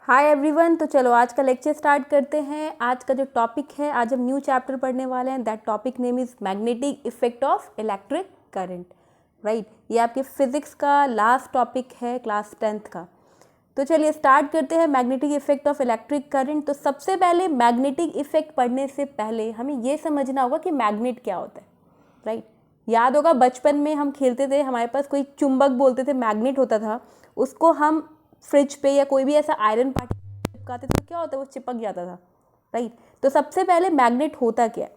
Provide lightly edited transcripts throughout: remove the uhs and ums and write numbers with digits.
Hi everyone. तो चलो आज का लेक्चर स्टार्ट करते हैं। आज का जो टॉपिक है, आज हम न्यू चैप्टर पढ़ने वाले हैं। That topic name is magnetic effect of electric current. Right, ये आपके फिजिक्स का लास्ट टॉपिक है क्लास 10th का। तो चलिए स्टार्ट करते हैं magnetic effect of electric current. तो सबसे पहले मैग्नेटिक इफेक्ट पढ़ने से पहले हमें ये समझना होगा कि मैग्नेट क्या होता है। राइट, याद होगा बचपन में हम खेलते थे, हमारे पास कोई चुंबक बोलते थे, मैग्नेट होता था, उसको हम फ्रिज पे या कोई भी ऐसा आयरन पार्ट चिपकाते थे तो क्या होता है, वो चिपक जाता था। राइट, तो सबसे पहले मैग्नेट होता क्या है।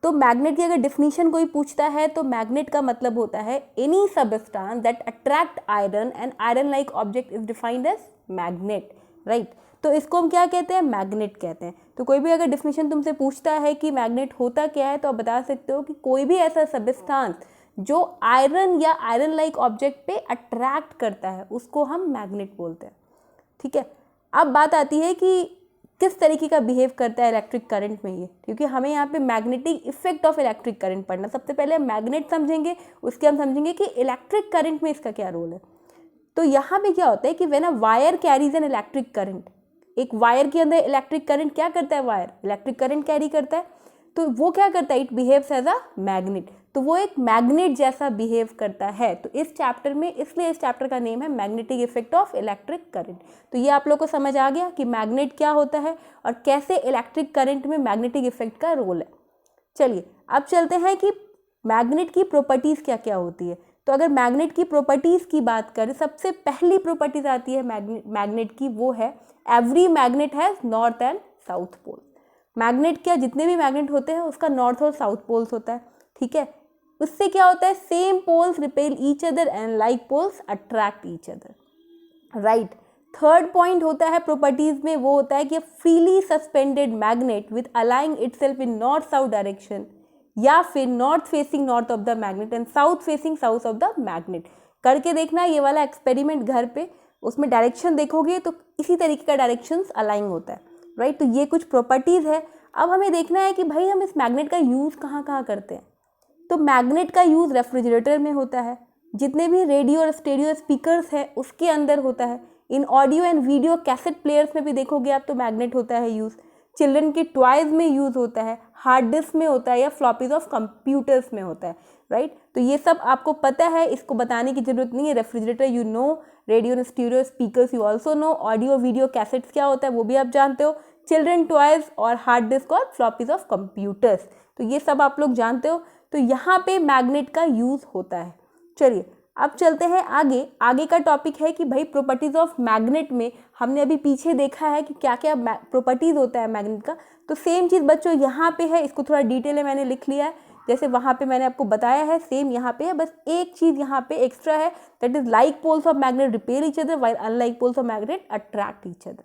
तो मैग्नेट की अगर डिफिनीशन कोई पूछता है तो मैग्नेट का मतलब होता है any substance that attract iron and iron like object is defined as magnet. Right, तो इसको हम क्या कहते हैं, मैग्नेट कहते हैं। तो कोई भी अगर डिफिनीशन तुमसे पूछता है कि मैग्नेट होता क्या है, तो आप बता सकते हो कि कोई भी ऐसा सबस्टेंस जो आयरन या आयरन लाइक ऑब्जेक्ट पे अट्रैक्ट करता है उसको हम मैग्नेट बोलते हैं। ठीक है, अब बात आती है कि किस तरीके का बिहेव करता है इलेक्ट्रिक करंट में ये, क्योंकि हमें यहाँ पे magnetic effect of electric current पढ़ना। सबसे पहले हम मैग्नेट समझेंगे, उसके हम समझेंगे कि इलेक्ट्रिक करंट में इसका क्या रोल है। तो यहाँ पे क्या होता है कि when a wire carries an electric current, एक वायर के अंदर इलेक्ट्रिक करंट क्या करता है, वायर इलेक्ट्रिक करंट कैरी करता है, तो वो क्या करता है, it behaves as a magnet. तो वो एक मैग्नेट जैसा बिहेव करता है। तो इस चैप्टर में, इसलिए इस चैप्टर का नेम है magnetic effect of electric current. तो ये आप लोग को समझ आ गया कि मैग्नेट क्या होता है और कैसे इलेक्ट्रिक करंट में मैग्नेटिक इफेक्ट का रोल है। चलिए अब चलते हैं कि मैग्नेट की प्रॉपर्टीज़ क्या क्या होती है। तो अगर मैग्नेट की प्रॉपर्टीज़ की बात करें, सबसे पहली प्रॉपर्टीज आती है मैग्नेट की, वो है every magnet has north and south pole. Magnet क्या, जितने भी मैग्नेट होते हैं उसका नॉर्थ और साउथ पोल्स होता है। ठीक है, उससे क्या होता है, same poles repel each other and like poles attract each other. Right, third point होता है प्रॉपर्टीज में, वो होता है कि freely suspended magnet with aligning itself in north south direction, या फिर north facing north of the magnet and south facing south of the magnet. करके देखना ये वाला एक्सपेरिमेंट घर पे, उसमें डायरेक्शन देखोगे तो इसी तरीके का डायरेक्शन अलाइंग होता है। राइट, तो ये कुछ प्रॉपर्टीज है। अब हमें देखना है कि भाई हम इस मैग्नेट का यूज़ कहाँ कहाँ करते हैं। तो मैग्नेट का यूज़ रेफ्रिजरेटर में होता है, जितने भी रेडियो और स्टेरियो स्पीकर्स है उसके अंदर होता है, इन audio and video cassette players में भी देखोगे आप तो मैग्नेट होता है यूज़, चिल्ड्रन के टॉयज़ में यूज़ होता है, हार्ड डिस्क में होता है, या फ्लॉपीज ऑफ कंप्यूटर्स में होता है। राइट, तो ये सब आपको पता है, इसको बताने की जरूरत नहीं है। Refrigerator you know, radio and stereo speakers you also know, audio video cassettes क्या होता है वो भी आप जानते हो, चिल्ड्रन टॉयज़ और हार्ड डिस्क और फ्लॉपीज ऑफ कंप्यूटर्स, तो ये सब आप लोग जानते हो। तो यहाँ पे मैग्नेट का यूज़ होता है। चलिए अब चलते हैं आगे। आगे का टॉपिक है कि भाई प्रॉपर्टीज़ ऑफ मैग्नेट में हमने अभी पीछे देखा है कि क्या क्या प्रॉपर्टीज़ होता है मैग्नेट का। तो सेम चीज़ बच्चों यहाँ पे है, इसको थोड़ा डिटेल में मैंने लिख लिया है, जैसे वहाँ पे मैंने आपको बताया है सेम यहाँ पे है, बस एक चीज़ यहाँ पे एक्स्ट्रा है, that is like poles of magnet repel each other while unlike poles of magnet attract each other.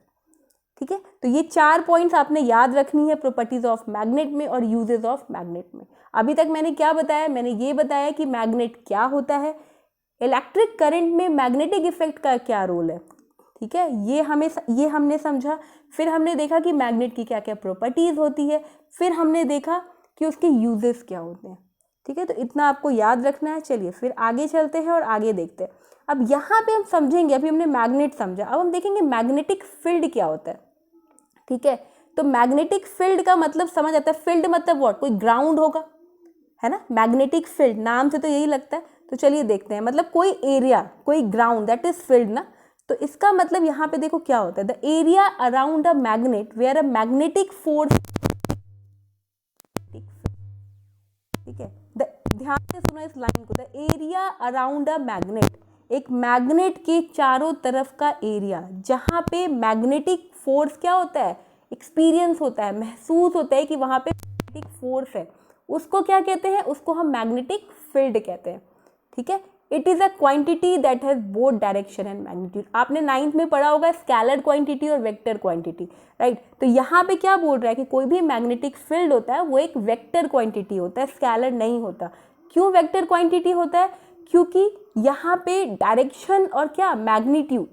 ठीक है, तो ये 4 पॉइंट्स आपने याद रखनी है प्रॉपर्टीज ऑफ मैग्नेट में और यूजेस ऑफ मैग्नेट में। अभी तक मैंने क्या बताया, मैंने ये बताया कि मैग्नेट क्या होता है, इलेक्ट्रिक करंट में मैग्नेटिक इफेक्ट का क्या रोल है। ठीक है, ये हमने समझा। फिर हमने देखा कि मैग्नेट की क्या क्या प्रॉपर्टीज होती है, फिर हमने देखा कि उसके यूजेस क्या होते हैं। ठीक है, तो इतना आपको याद रखना है। चलिए फिर आगे चलते हैं और आगे देखते हैं। अब यहाँ पे हम समझेंगे, अभी हमने मैग्नेट समझा, अब हम देखेंगे मैग्नेटिक फील्ड क्या होता है। ठीक है, तो मैग्नेटिक फील्ड का मतलब समझ आता है, फील्ड मतलब व्हाट, कोई ग्राउंड होगा, है ना। मैग्नेटिक फील्ड नाम से तो यही लगता है। तो चलिए देखते हैं, मतलब कोई एरिया, कोई ग्राउंड, दैट इज फील्ड ना। तो इसका मतलब यहाँ पे देखो क्या होता है, the area around a magnet where a magnetic force. ठीक है, ध्यान से सुनो इस लाइन को, the area around a magnet, एक मैग्नेट के चारों तरफ का एरिया जहाँ पे मैग्नेटिक फोर्स क्या होता है, एक्सपीरियंस होता है, महसूस होता है कि वहाँ पे मैग्नेटिक फोर्स है, उसको क्या कहते हैं, उसको हम मैग्नेटिक फील्ड कहते हैं। ठीक है, it is a quantity that has both direction and magnitude. आपने 9th में पढ़ा होगा स्केलर क्वांटिटी और वेक्टर क्वांटिटी। राइट, तो यहाँ पे क्या बोल रहा है कि कोई भी मैग्नेटिक फील्ड होता है वो एक वेक्टर क्वांटिटी होता है, स्केलर नहीं होता। क्यों वेक्टर क्वांटिटी होता है, क्योंकि यहाँ पे डायरेक्शन और क्या मैग्नीट्यूड,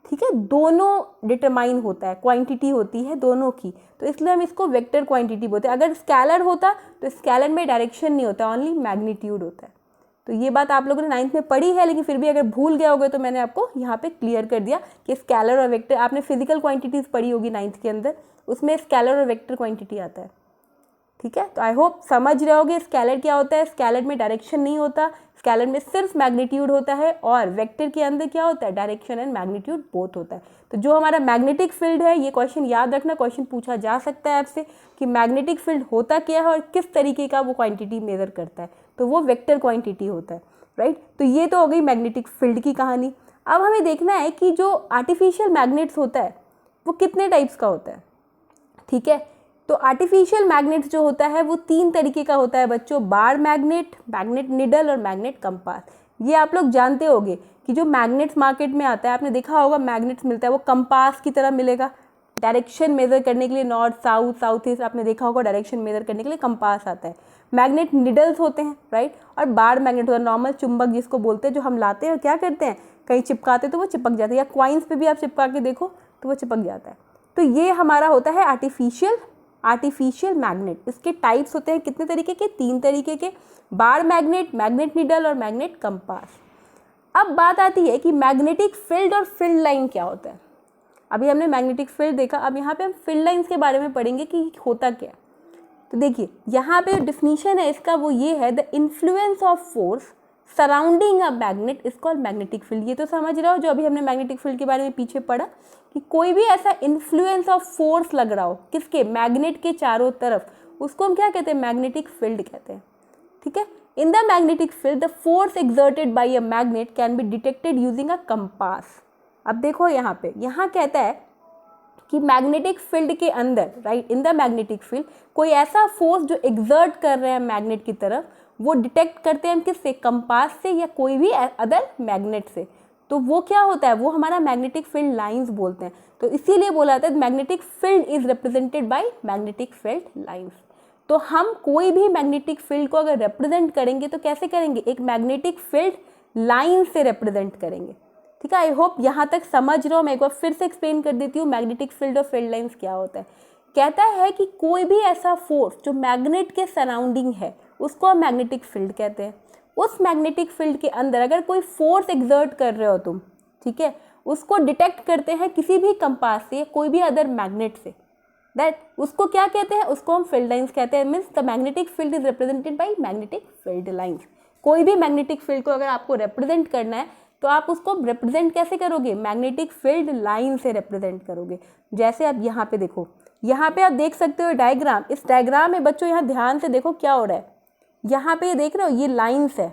ठीक है, दोनों डिटरमाइन होता है, क्वांटिटी होती है दोनों की, तो इसलिए हम इसको वेक्टर क्वांटिटी बोलते हैं। अगर स्केलर होता तो स्केलर में डायरेक्शन नहीं होता, ओनली मैग्नीट्यूड होता है। तो ये बात आप लोगों ने 9th में पढ़ी है, लेकिन फिर भी अगर भूल गए होगे तो मैंने आपको यहाँ पे क्लियर कर दिया कि स्केलर और वेक्टर, आपने फिजिकल क्वांटिटीज़ पढ़ी होगी 9th के अंदर, उसमें स्केलर और वेक्टर क्वांटिटी आता है। ठीक है, तो आई होप समझ रहे होगे स्केलर क्या होता है। स्केलर में डायरेक्शन नहीं होता, स्केलर में सिर्फ मैग्नीट्यूड होता है, और वेक्टर के अंदर क्या होता है, डायरेक्शन एंड मैग्नीट्यूड बोथ होता है। तो जो हमारा मैग्नेटिक फील्ड है, ये क्वेश्चन याद रखना, क्वेश्चन पूछा जा सकता है आपसे कि मैग्नेटिक फील्ड होता क्या है और किस तरीके का वो क्वांटिटी मेजर करता है, तो वो वेक्टर क्वांटिटी होता है, राइट। तो ये तो हो गई मैग्नेटिक फील्ड की कहानी। अब हमें देखना है कि जो आर्टिफिशियल मैग्नेट्स होता है वो कितने टाइप्स का होता है। ठीक है, तो आर्टिफिशियल मैग्नेट्स जो होता है वो 3 तरीके का होता है बच्चों, बार मैग्नेट, मैग्नेट निडल और मैग्नेट कंपास। ये आप लोग जानते होंगे कि जो मैग्नेट्स मार्केट में आता है, आपने देखा होगा मैग्नेट्स मिलता है वो कंपास की तरह मिलेगा, डायरेक्शन मेजर करने के लिए, नॉर्थ साउथ साउथ ईस्ट, आपने देखा होगा डायरेक्शन मेजर करने के लिए कंपास आता है। मैग्नेट निडल्स होते हैं, राइट, और बार मैग्नेट होता है नॉर्मल चुंबक जिसको बोलते हैं, जो हम लाते हैं और क्या करते हैं, कहीं चिपकाते तो वो चिपक जाता है, या क्वाइंस पे भी आप चिपका के देखो तो वो चिपक जाता है। तो ये हमारा होता है आर्टिफिशियल मैग्नेट। इसके टाइप्स होते हैं कितने तरीके के, 3 तरीके के, बार मैग्नेट, मैग्नेट निडल और मैग्नेट कंपास। अब बात आती है कि मैग्नेटिक फील्ड और फील्ड लाइन क्या होता है। अभी हमने मैग्नेटिक फील्ड देखा, अब यहाँ पे हम फील्ड लाइंस के बारे में पढ़ेंगे कि होता क्या है। तो देखिए यहाँ पे डिफिनीशन है इसका, वो ये है, the influence of force surrounding a magnet is called magnetic field. ये तो समझ रहे हो जो अभी हमने मैग्नेटिक फील्ड के बारे में पीछे पढ़ा, कि कोई भी ऐसा इन्फ्लुएंस ऑफ फोर्स लग रहा हो किसके, मैग्नेट के चारों तरफ, उसको हम क्या कहते हैं, मैग्नेटिक फील्ड कहते हैं। ठीक है, in the magnetic field the force exerted by a magnet can be detected using a compass. अब देखो यहाँ पे, यहाँ कहता है कि मैग्नेटिक फील्ड के अंदर, right, in the magnetic field कोई ऐसा फोर्स जो एक्सर्ट कर रहे हैं मैग्नेट की तरफ, वो डिटेक्ट करते हैं हम किससे, कंपास से या कोई भी अदर मैग्नेट से। तो वो क्या होता है, वो हमारा मैग्नेटिक फील्ड लाइंस बोलते हैं। तो इसीलिए बोला जाता है magnetic field is represented by magnetic field lines. तो हम कोई भी मैग्नेटिक फील्ड को अगर रिप्रेजेंट करेंगे तो कैसे करेंगे, एक मैग्नेटिक फील्ड लाइन से रिप्रेजेंट करेंगे। ठीक है, आई होप यहाँ तक समझ रहे हो। मैं एक बार फिर से एक्सप्लेन कर देती हूँ मैग्नेटिक फील्ड और फील्ड लाइंस क्या होता है। कहता है कि कोई भी ऐसा फोर्स जो मैग्नेट के सराउंडिंग है उसको हम मैग्नेटिक फील्ड कहते हैं। उस मैग्नेटिक फील्ड के अंदर अगर कोई फोर्स एक्सर्ट कर रहे हो तुम, ठीक है, उसको डिटेक्ट करते हैं किसी भी कंपास से, कोई भी अदर मैग्नेट से, दैट उसको क्या कहते हैं, उसको हम फील्ड लाइंस कहते हैं। Means the magnetic field is represented by magnetic field lines. कोई भी मैग्नेटिक फील्ड को अगर आपको रिप्रेजेंट करना है तो आप उसको रिप्रेजेंट कैसे करोगे, मैग्नेटिक फील्ड लाइन से रिप्रेजेंट करोगे। जैसे आप यहाँ पे देखो, यहाँ पे आप देख सकते हो डायग्राम, इस डायग्राम में बच्चों यहाँ ध्यान से देखो क्या हो रहा है। यहाँ पे ये देख रहे हो, ये लाइंस है,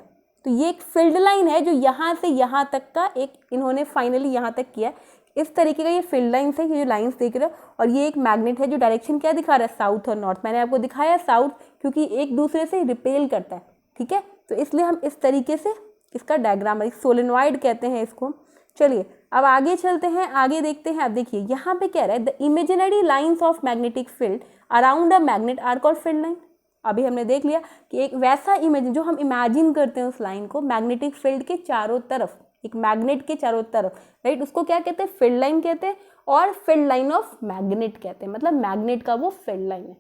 तो ये एक फील्ड लाइन है जो यहाँ से यहाँ तक का एक इन्होंने फाइनली यहाँ तक किया। इस तरीके का ये फील्ड लाइंस है, ये जो लाइंस देख रहे हो, और ये एक मैग्नेट है जो डायरेक्शन क्या दिखा रहा है, साउथ और नॉर्थ। मैंने आपको दिखाया साउथ क्योंकि एक दूसरे से रिपेल करता है। ठीक है, तो इसलिए हम इस तरीके से इसका डायग्राम, सोलेनॉइड कहते हैं इसको। चलिए अब आगे चलते हैं, आगे देखते हैं। अब देखिए यहाँ पे क्या रहा है, the imaginary lines of magnetic field around a magnet are called field line. अभी हमने देख लिया कि एक वैसा इमेज जो हम इमेजिन करते हैं उस लाइन को मैग्नेटिक फील्ड के चारों तरफ, एक मैग्नेट के चारों तरफ, राइट, उसको क्या कहते हैं, फील्ड लाइन कहते हैं, और फील्ड लाइन ऑफ मैग्नेट कहते हैं, मतलब मैग्नेट का वो फील्ड लाइन है।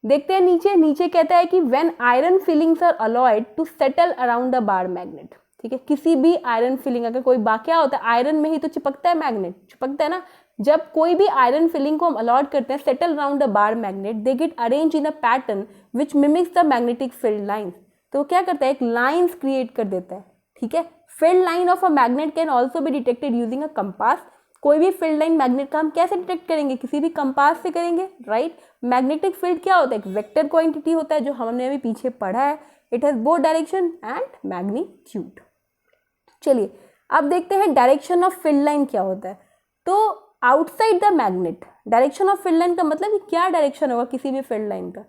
देखते हैं नीचे, नीचे कहता है कि when iron filings are allowed to settle around a bar magnet. ठीक है, किसी भी आयरन फिलिंग, अगर कोई क्या होता है, आयरन में ही तो चिपकता है मैग्नेट, चिपकता है ना। जब कोई भी आयरन फिलिंग को हम अलॉट करते हैं settle around a bar magnet, they get arrange in a pattern which mimics the magnetic field line. तो क्या करता है, एक लाइंस क्रिएट कर देता है। ठीक है, field line of a magnet can also be detected using a compass. कोई भी फील्ड लाइन मैग्नेट का हम कैसे डिटेक्ट करेंगे, किसी भी कंपास से करेंगे, राइट। मैग्नेटिक फील्ड क्या होता है, एक वेक्टर क्वांटिटी होता है जो हमने अभी पीछे पढ़ा है। It has both direction and magnitude. चलिए अब देखते हैं डायरेक्शन ऑफ फील्ड लाइन क्या होता है। तो outside the magnet, direction of field line का मतलब क्या डायरेक्शन होगा किसी भी फील्ड लाइन का,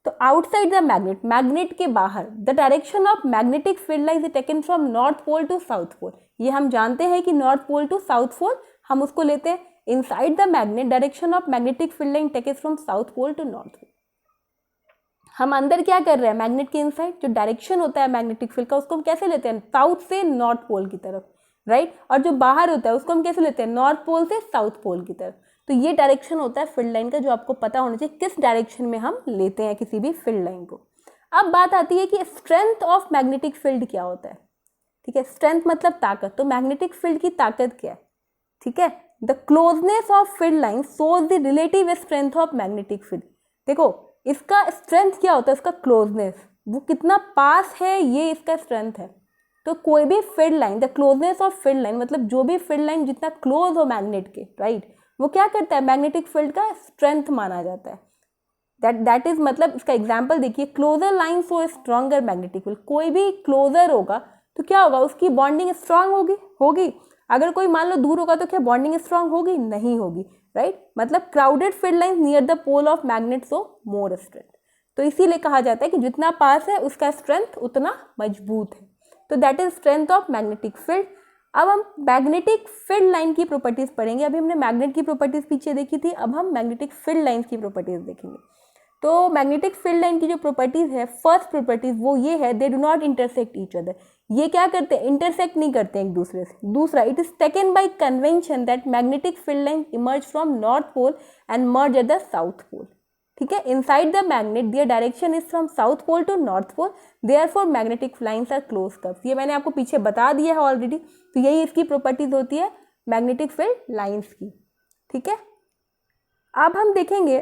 तो आउटसाइड द मैग्नेट, मैग्नेट के बाहर, the direction of magnetic field line is taken from north pole to south pole. ये हम जानते हैं कि north pole to south pole हम उसको लेते हैं। Inside the magnet, direction of magnetic field line taken from south pole to north pole. हम अंदर क्या कर रहे हैं, मैग्नेट के इनसाइड जो डायरेक्शन होता है मैग्नेटिक फील्ड का, उसको हम कैसे लेते हैं, साउथ से नॉर्थ पोल की तरफ, राइट। और जो बाहर होता है उसको हम कैसे लेते हैं, नॉर्थ पोल से साउथ पोल की तरफ। तो ये डायरेक्शन होता है फील्ड लाइन का, जो आपको पता होना चाहिए किस डायरेक्शन में हम लेते हैं किसी भी फील्ड लाइन को। अब बात आती है कि स्ट्रेंथ ऑफ मैग्नेटिक फील्ड क्या होता है, ठीक है, स्ट्रेंथ मतलब ताकत, तो मैग्नेटिक फील्ड की ताकत क्या है, ठीक है, the closeness of field line shows the relative strength of magnetic field. देखो इसका स्ट्रेंथ क्या होता है, इसका क्लोजनेस, वो कितना पास है ये इसका स्ट्रेंथ है। तो कोई भी field line, the closeness of field line मतलब जो भी फील्ड लाइन जितना क्लोज हो मैग्नेट के, राइट, वो क्या करता है, मैग्नेटिक फील्ड का स्ट्रेंथ माना जाता है। दैट इज मतलब इसका एग्जाम्पल देखिए, closer line for stronger magnetic field, कोई भी क्लोजर होगा तो क्या होगा, उसकी बॉन्डिंग स्ट्रांग होगी। अगर कोई मान लो दूर होगा तो क्या बॉन्डिंग स्ट्रांग होगी, नहीं होगी, राइट। मतलब crowded field line near the pole of magnet so more strength. तो इसीलिए कहा जाता है कि जितना पास है उसका स्ट्रेंथ उतना मजबूत है। तो that is strength of magnetic field. अब हम मैग्नेटिक फील्ड लाइन की प्रॉपर्टीज पढ़ेंगे। अभी हमने मैग्नेट की प्रॉपर्टीज पीछे देखी थी, अब हम मैग्नेटिक फील्ड लाइंस की प्रॉपर्टीज देखेंगे। तो मैग्नेटिक फील्ड लाइन की जो प्रॉपर्टीज है, फर्स्ट प्रॉपर्टीज वो ये है, they do not intersect each other. ये क्या करते हैं, इंटरसेक्ट नहीं करते एक दूसरे से। दूसरा, it is taken by convention that magnetic field line emerge from north pole and merge at the south pole, ठीक है। Inside the magnet there direction is from south pole to north pole, therefore magnetic lines are close curves. ये मैंने आपको पीछे बता दिया है already. तो यही इसकी प्रॉपर्टीज होती है मैग्नेटिक फील्ड लाइंस की, ठीक है। अब हम देखेंगे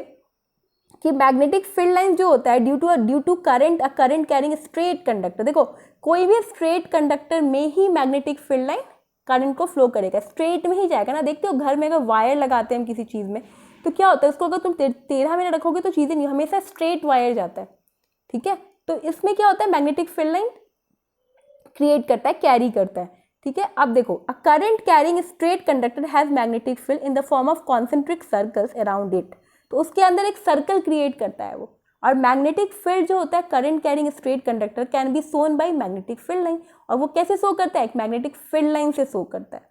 कि मैग्नेटिक फील्ड लाइन जो होता है due to current carrying straight conductor. देखो कोई भी स्ट्रेट कंडक्टर में ही मैग्नेटिक फील्ड लाइन करंट को फ्लो करेगा, स्ट्रेट में ही जाएगा ना। देखते हो घर में अगर वायर लगाते हैं हम किसी चीज़ में तो क्या होता है, उसको अगर तुम 13 मिनट रखोगे तो चीज़ें नहीं, हमेशा स्ट्रेट वायर जाता है, ठीक है। तो इसमें क्या होता है, मैग्नेटिक फील्ड लाइन क्रिएट करता है, कैरी करता है, ठीक है। अब देखो, अ current carrying straight conductor has magnetic field in the form of concentric circles around it. तो उसके अंदर एक सर्कल क्रिएट करता है वो। और मैग्नेटिक फील्ड जो होता है current carrying straight conductor can be shown by magnetic field line. और वो कैसे शो करता है, एक मैग्नेटिक फील्ड लाइन से शो करता है।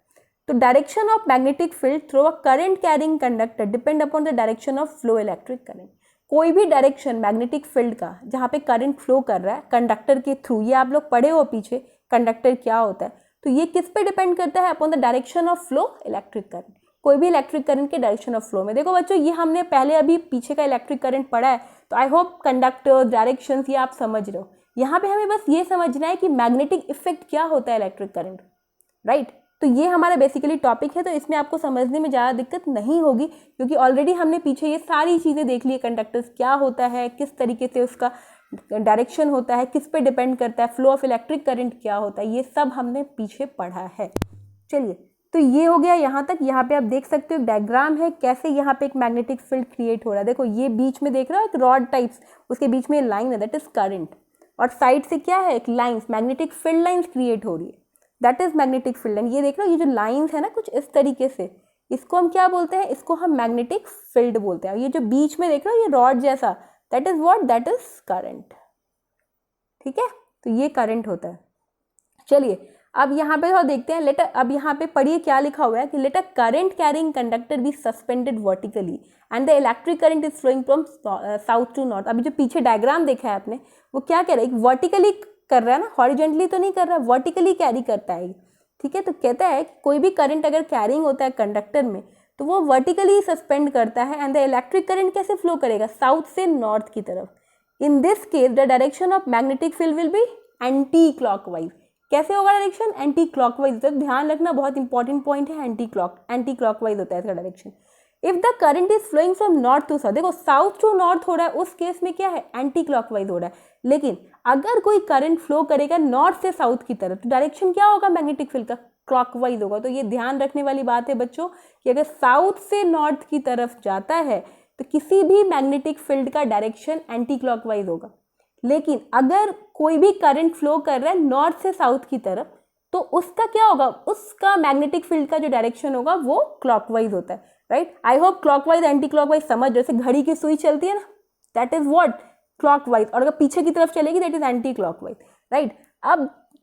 तो direction of magnetic field through a current carrying conductor depend upon the direction of flow electric current. कोई भी डायरेक्शन मैग्नेटिक फील्ड का जहाँ पे करंट फ्लो कर रहा है कंडक्टर के थ्रू, ये आप लोग पढ़े हो पीछे कंडक्टर क्या होता है, तो ये किस पे डिपेंड करता है, upon the direction of flow electric current. कोई भी इलेक्ट्रिक करंट के डायरेक्शन ऑफ फ्लो में। देखो बच्चों, ये हमने पहले अभी पीछे का इलेक्ट्रिक करंट पढ़ा है, तो आई होप कंडक्टर डायरेक्शंस ये आप समझ रहे हो। यहाँ पे हमें बस ये समझना है कि मैग्नेटिक इफेक्ट क्या होता है इलेक्ट्रिक करंट, राइट। तो ये हमारा बेसिकली टॉपिक है, तो इसमें आपको समझने में ज़्यादा दिक्कत नहीं होगी, क्योंकि ऑलरेडी हमने पीछे ये सारी चीज़ें देख ली है। कंडक्टर्स क्या होता है, किस तरीके से उसका डायरेक्शन होता है, किस पे डिपेंड करता है, फ्लो ऑफ इलेक्ट्रिक करंट क्या होता है, ये सब हमने पीछे पढ़ा है। चलिए, तो ये हो गया यहाँ तक। यहाँ पे आप देख सकते हो डायग्राम है कैसे यहाँ पे एक मैग्नेटिक फील्ड क्रिएट हो रहा है। देखो ये बीच में देख रहे हो एक रॉड टाइप्स, उसके बीच में लाइन है, दैट इज करंट। और साइड से क्या है, एक lines, magnetic field lines create हो रही है, that is magnetic field line. ये देख रहे हो, ये जो लाइंस है ना कुछ इस तरीके से, इसको हम क्या बोलते हैं, इसको हम मैग्नेटिक फील्ड बोलते हैं। ये जो बीच में देख रहे हो ये रॉड जैसा, that is what, that is current, ठीक है। तो ये करंट होता है। चलिए अब यहाँ पे थोड़ा देखते हैं। लेटर अब यहाँ पे पढ़िए क्या लिखा हुआ है कि let a current carrying conductor be suspended vertically and the electric current is flowing from south to north. अभी जो पीछे डायग्राम देखा है आपने, वो क्या कह रहा है, एक वर्टिकली कर रहा है ना, हॉरिजेंटली तो नहीं कर रहा, वर्टिकली कैरी करता है, ठीक है। तो कहता है कि कोई भी करंट अगर कैरिंग होता है कंडक्टर में तो वो वर्टिकली सस्पेंड करता है, एंड द इलेक्ट्रिक करंट कैसे फ्लो करेगा, साउथ से नॉर्थ की तरफ। In this case the direction of magnetic field will be anti clockwise. कैसे होगा डायरेक्शन, एंटी क्लॉकवाइज। तो ध्यान रखना, बहुत इंपॉर्टेंट पॉइंट है, एंटी क्लॉकवाइज होता है इसका direction. If the current is flowing from north to south, देखो साउथ टू नॉर्थ हो रहा है, उस केस में क्या है, एंटी क्लॉकवाइज हो रहा है। लेकिन अगर कोई करंट फ्लो करेगा नॉर्थ से साउथ की तरफ, तो डायरेक्शन क्या होगा मैग्नेटिक फील्ड का, क्लॉकवाइज होगा। तो ये ध्यान रखने वाली बात है बच्चों कि अगर साउथ से नॉर्थ की तरफ जाता है तो किसी भी मैग्नेटिक फील्ड का डायरेक्शन एंटी क्लॉकवाइज होगा। लेकिन अगर कोई भी करंट फ्लो कर रहा है नॉर्थ से साउथ की तरफ, तो उसका क्या होगा, उसका मैग्नेटिक फील्ड का जो डायरेक्शन होगा वो क्लॉकवाइज होता है, right. I hope clockwise anti clockwise समझ, जैसे घड़ी की सुई चलती है ना, दैट इज व्हाट, क्लॉकवाइज। और अगर पीछे की तरफ चलेगी that is anti clockwise, right.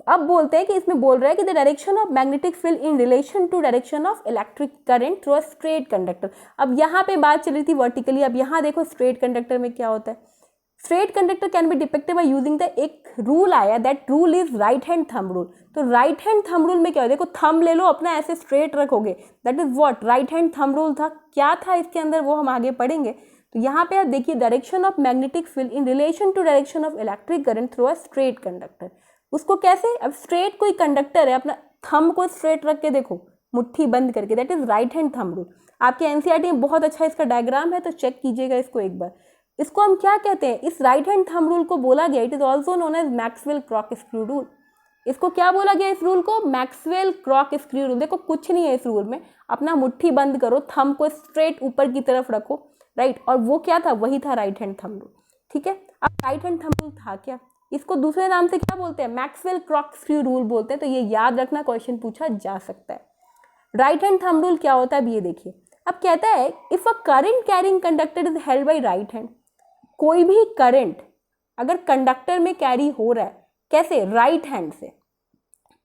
अब बोलते हैं कि इसमें बोल रहा है कि the direction of magnetic field in relation to direction of electric current through a straight conductor. अब यहाँ पे बात चल रही थी वर्टिकली, अब यहाँ देखो स्ट्रेट कंडक्टर में क्या होता है। Straight conductor can B depicted by using the, एक रूल आया, that rule is right hand thumb rule. तो राइट हैंड थंब रूल में क्या है, देखो थंब ले लो अपना, ऐसे स्ट्रेट रखोगे, that is what, right hand thumb rule था। क्या था इसके अंदर वो हम आगे पढ़ेंगे। तो यहाँ पे आप देखिए direction of magnetic field in relation to direction of electric current through a straight conductor. उसको कैसे, अब स्ट्रेट कोई कंडक्टर है, अपना थंब को स्ट्रेट रख के देखो, मुट्ठी बंद करके, that is right hand thumb rule. आपके एनसीईआरटी में बहुत अच्छा इसका डायग्राम है, तो चेक कीजिएगा इसको एक बार। इसको हम क्या कहते हैं, इस राइट हैंड थंब रूल को बोला गया, it is also known as Maxwell corkscrew rule. इसको क्या बोला गया इस रूल को, मैक्सवेल क्रॉक स्क्रू रूल। देखो कुछ नहीं है इस रूल में, अपना मुट्ठी बंद करो, थंब को स्ट्रेट ऊपर की तरफ रखो, राइट, और वो क्या था, वही था राइट हैंड थंब रूल। ठीक है, अब राइट हैंड थंब रूल था क्या, इसको दूसरे नाम से क्या बोलते हैं, मैक्सवेल क्रॉक स्क्रू रूल बोलते हैं। तो ये याद रखना, क्वेश्चन पूछा जा सकता है। राइट हैंड थंब रूल क्या होता है, अब ये देखिए। अब कहता है if a current carrying conductor is held by right hand, कोई भी करंट अगर कंडक्टर में कैरी हो रहा है, कैसे, राइट हैंड से,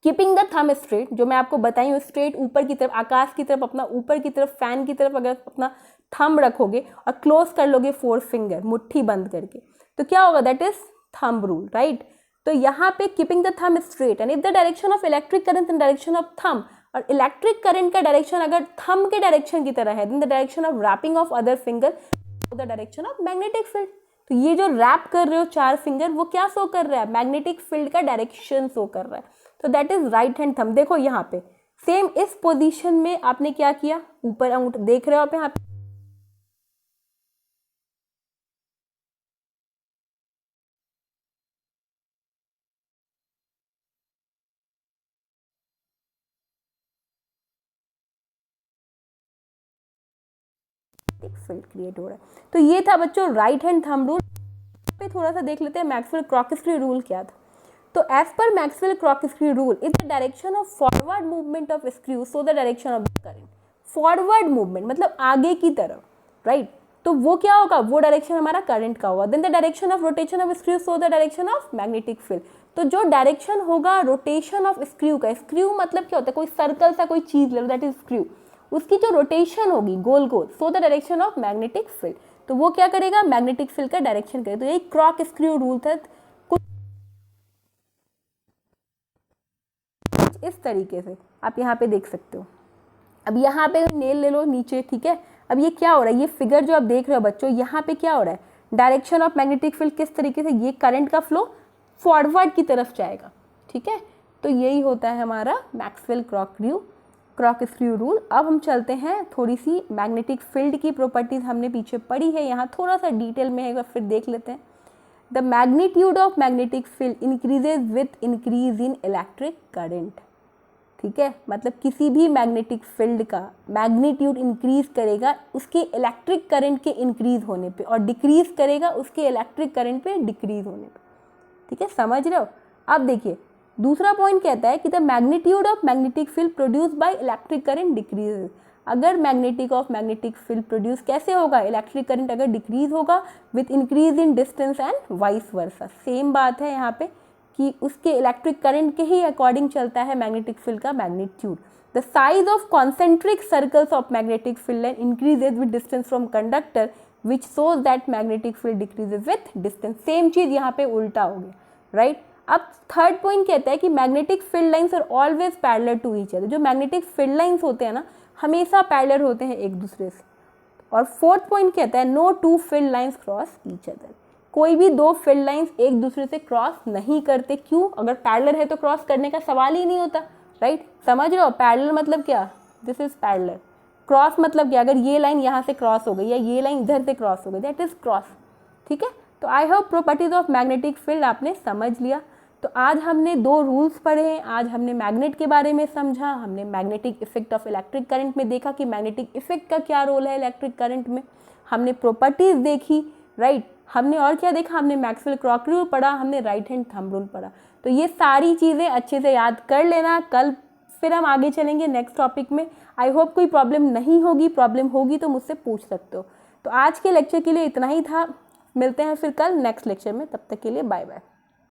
कीपिंग द थंब स्ट्रेट, जो मैं आपको बताई हूँ, स्ट्रेट ऊपर की तरफ, आकाश की तरफ, अपना ऊपर की तरफ, फैन की तरफ अगर अपना थंब रखोगे और क्लोज कर लोगे 4 फिंगर, मुट्ठी बंद करके, तो क्या होगा, that is thumb rule, right. तो यहाँ पे keeping the thumb straight and if the direction of electric current in direction of thumb, और इलेक्ट्रिक करंट का डायरेक्शन अगर थंब के डायरेक्शन की तरह है, then the direction of wrapping of other finger the direction of magnetic field. तो ये जो रैप कर रहे हो 4 फिंगर, वो क्या शो कर रहा है, मैग्नेटिक फील्ड का डायरेक्शन शो कर रहा है। तो that is right hand thumb. देखो यहाँ पे सेम इस पोजीशन में आपने क्या किया, ऊपर अंगूठा देख रहे हो आप यहाँ पे, फील्ड क्रिएट हो रहा है। तो ये था बच्चों राइट हैंड थंब रूल। पे थोड़ा सा देख लेते हैं मैक्सवेल क्रॉक स्क्रू रूल क्या था। तो as per Maxwell corkscrew rule is the direction of forward movement of screw so the direction of the current. Forward movement मतलब आगे की तरफ, राइट, तो वो क्या होगा, वो डायरेक्शन हमारा करंट का होगा। Then the direction of rotation of screw so the direction of magnetic field. तो जो डायरेक्शन होगा रोटेशन ऑफ स्क्रू का, स्क्रू मतलब क्या होता है, कोई सर्कल सा कोई चीज ले लो, दैट इज स्क्रू, उसकी जो रोटेशन होगी गोल गोल, so the direction of magnetic field. तो वो क्या करेगा, मैग्नेटिक फील्ड का डायरेक्शन करेगा। तो यही क्रॉक स्क्रू रूल था। कुछ इस तरीके से आप यहाँ पे देख सकते हो। अब यहाँ पे नेल ले लो नीचे, ठीक है। अब ये क्या हो रहा है, ये फिगर जो आप देख रहे हो बच्चों, यहाँ पे क्या हो रहा है, डायरेक्शन ऑफ मैग्नेटिक फील्ड किस तरीके से, ये करंट का फ्लो फॉरवर्ड की तरफ जाएगा, ठीक है। तो यही होता है हमारा मैक्सवेल क्रॉक स्क्रू रूल। अब हम चलते हैं, थोड़ी सी मैग्नेटिक फील्ड की प्रॉपर्टीज हमने पीछे पढ़ी है, यहाँ थोड़ा सा डिटेल में है, फिर देख लेते हैं। The magnitude of magnetic field increases with increase in electric current, ठीक है। मतलब किसी भी मैग्नेटिक फील्ड का मैग्नीट्यूड इंक्रीज करेगा उसके इलेक्ट्रिक करंट के इंक्रीज होने पे, और डिक्रीज करेगा उसके इलेक्ट्रिक करंट पे डिक्रीज होने पे, ठीक है, समझ रहे हो। अब देखिए दूसरा पॉइंट कहता है कि the magnitude of magnetic field produce by electric current decrease. अगर मैग्नेटिक फील्ड प्रोड्यूस कैसे होगा, इलेक्ट्रिक करंट अगर डिक्रीज होगा with increase in distance and vice versa. Same बात है यहाँ पे कि उसके इलेक्ट्रिक करंट के ही अकॉर्डिंग चलता है मैग्नेटिक फील्ड का magnitude. The size of concentric circles of magnetic field line increases with distance from conductor which shows that magnetic field decreases with distance. Same चीज यहाँ पे उल्टा हो गया, राइट। अब थर्ड पॉइंट कहता है कि magnetic field lines are always parallel to each other. जो मैग्नेटिक फील्ड लाइंस होते हैं ना, हमेशा पैरेलल होते हैं एक दूसरे से। और फोर्थ पॉइंट कहता है no two field lines cross each other. कोई भी दो फील्ड लाइंस एक दूसरे से क्रॉस नहीं करते। क्यों, अगर पैरेलल है तो क्रॉस करने का सवाल ही नहीं होता, राइट। समझ रहे हो, पैरेलल मतलब क्या, दिस इज पैरेलल। क्रॉस मतलब क्या, अगर ये लाइन यहाँ से क्रॉस हो गई या ये लाइन इधर से क्रॉस हो गई, दैट इज क्रॉस, ठीक है। तो I hope properties of magnetic field आपने समझ लिया। तो आज हमने 2 रूल्स पढ़े हैं। आज हमने मैग्नेट के बारे में समझा, हमने magnetic effect of electric current में देखा कि मैग्नेटिक इफेक्ट का क्या रोल है इलेक्ट्रिक करंट में, हमने प्रॉपर्टीज देखी, राइट। हमने और क्या देखा, हमने मैक्सवेल क्रॉक रूल पढ़ा, हमने राइट हैंड थंब रूल पढ़ा। तो ये सारी चीज़ें अच्छे से याद कर लेना। कल फिर हम आगे चलेंगे नेक्स्ट टॉपिक में। आई होप कोई प्रॉब्लम नहीं होगी, प्रॉब्लम होगी तो मुझसे पूछ सकते हो। तो आज के लेक्चर के लिए इतना ही था, मिलते हैं फिर कल नेक्स्ट लेक्चर में, तब तक के लिए बाय बाय।